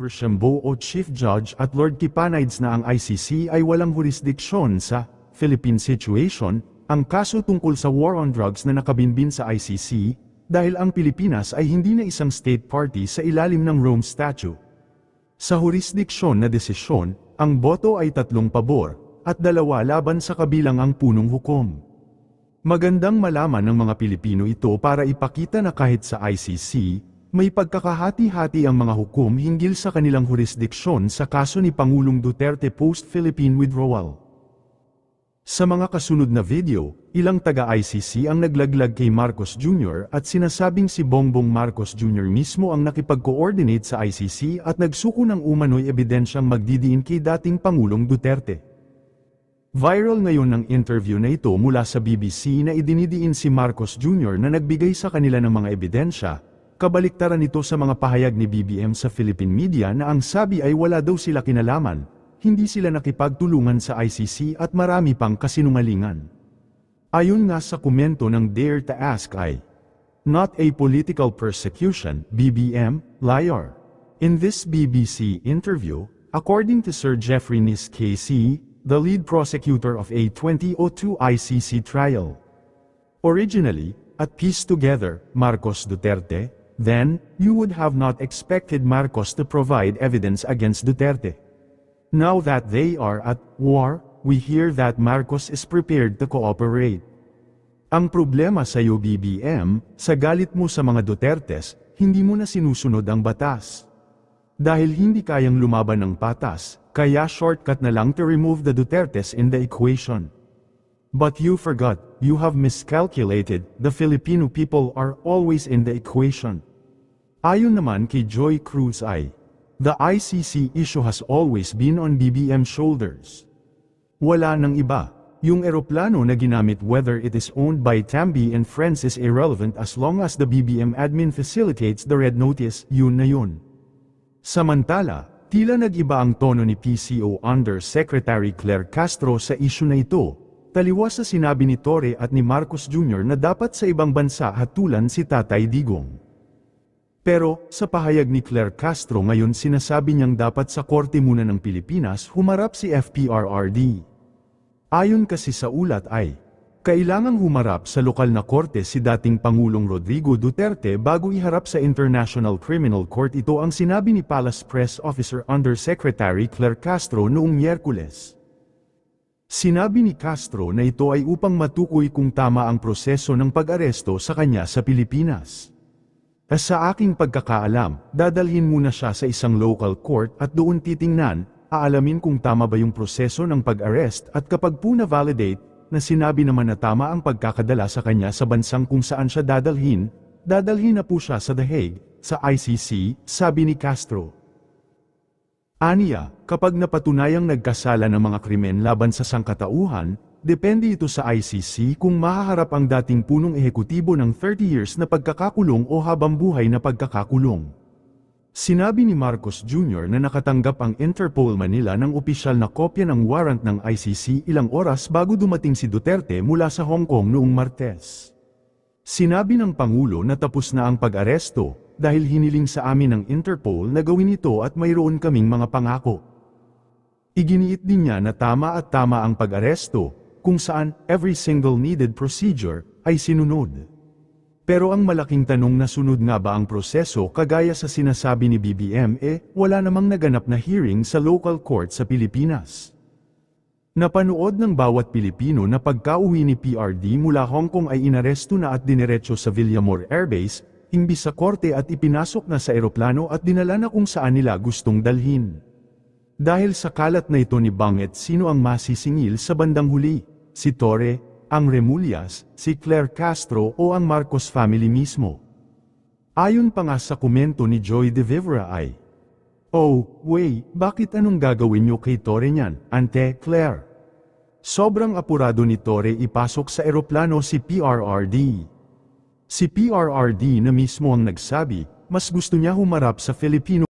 Rochambeau o Chief Judge at Lord Kipanides na ang ICC ay walang jurisdiksyon sa Philippine situation, ang kaso tungkol sa war on drugs na nakabinbin sa ICC, dahil ang Pilipinas ay hindi na isang state party sa ilalim ng Rome Statute. Sa jurisdiksyon na desisyon, ang boto ay 3 pabor, at 2 laban sa kabilang ang punong hukom. Magandang malaman ng mga Pilipino ito para ipakita na kahit sa ICC, may pagkakahati-hati ang mga hukom hinggil sa kanilang jurisdiksyon sa kaso ni Pangulong Duterte post-Philippine withdrawal. Sa mga kasunod na video, ilang taga-ICC ang naglaglag kay Marcos Jr. at sinasabing si Bongbong Marcos Jr. mismo ang nakipag-coordinate sa ICC at nagsuko ng umano'y ebidensyang magdidiin kay dating Pangulong Duterte. Viral ngayon ng interview na ito mula sa BBC na idinidiin si Marcos Jr. na nagbigay sa kanila ng mga ebidensya, kabaliktaran nito sa mga pahayag ni BBM sa Philippine media na ang sabi ay wala daw sila kinalaman, hindi sila nakipagtulungan sa ICC at marami pang kasinungalingan. Ayon nga sa komento ng Dare to Ask ay, "Not a political persecution, BBM, liar." In this BBC interview, according to Sir Jeffrey Nis KC, the lead prosecutor of a 2002 ICC trial. Originally, at peace together, Marcos Duterte, then, you would have not expected Marcos to provide evidence against Duterte. Now that they are at war, we hear that Marcos is prepared to cooperate. Ang problema sa iyo BBM, sa galit mo sa mga Dutertes, hindi mo na sinusunod ang batas. Dahil hindi kayang lumaban ng patas, kaya shortcut na lang to remove the Dutertes in the equation. But you forgot, you have miscalculated, the Filipino people are always in the equation. Ayon naman kay Joy Cruz ay, the ICC issue has always been on BBM's shoulders. Wala nang iba, yung eroplano na ginamit whether it is owned by Tambi and Friends is irrelevant as long as the BBM admin facilitates the red notice, yun na yun. Samantala, tila nag-iba ang tono ni PCO Undersecretary Claire Castro sa issue na ito, taliwas sa sinabi ni Torre at ni Marcos Jr. na dapat sa ibang bansa hatulan si Tatay Digong. Pero, sa pahayag ni Claire Castro ngayon sinasabi niyang dapat sa korte muna ng Pilipinas humarap si FPRRD. Ayon kasi sa ulat ay, kailangang humarap sa lokal na korte si dating Pangulong Rodrigo Duterte bago iharap sa International Criminal Court. Ito ang sinabi ni Palace Press Officer Undersecretary Claire Castro noong Miyerkules. Sinabi ni Castro na ito ay upang matukoy kung tama ang proseso ng pag-aresto sa kanya sa Pilipinas. Sa aking pagkakaalam, dadalhin muna siya sa isang local court at doon titingnan, aalamin kung tama ba yung proseso ng pag-arrest at kapag po na-validate, na sinabi naman na tama ang pagkakadala sa kanya sa bansang kung saan siya dadalhin na po siya sa The Hague, sa ICC, sabi ni Castro. Aniya, kapag napatunayang nagkasala ng mga krimen laban sa sangkatauhan, depende ito sa ICC kung mahaharap ang dating punong ehekutibo ng 30 years na pagkakakulong o habambuhay na pagkakakulong. Sinabi ni Marcos Jr. na nakatanggap ang Interpol Manila ng opisyal na kopya ng warrant ng ICC ilang oras bago dumating si Duterte mula sa Hong Kong noong Martes. Sinabi ng Pangulo na tapos na ang pag-aresto, dahil hiniling sa amin ng Interpol na gawin ito at mayroon kaming mga pangako. Iginiit din niya na tama ang pag-aresto, kung saan every single needed procedure ay sinunod. Pero ang malaking tanong na sunod nga ba ang proseso kagaya sa sinasabi ni BBM wala namang naganap na hearing sa local court sa Pilipinas. Napanood ng bawat Pilipino na pagka-uwi ni PRD mula Hong Kong ay inaresto na at diniretso sa Villamor Airbase, imbis sa korte at ipinasok na sa eroplano at dinala na kung saan nila gustong dalhin. Dahil sa kalat na ito ni Banget sino ang masisingil sa bandang huli, si Torre, ang Remullaz, si Claire Castro o ang Marcos family mismo. Ayon pa nga sa komento ni Joy De Vivra ay, "Oh, wey, bakit anong gagawin niyo kay Torre niyan, Ante Claire?" Sobrang apurado ni Torre ipasok sa eroplano si PRRD. Si PRRD na mismo ang nagsabi, mas gusto niya humarap sa Filipino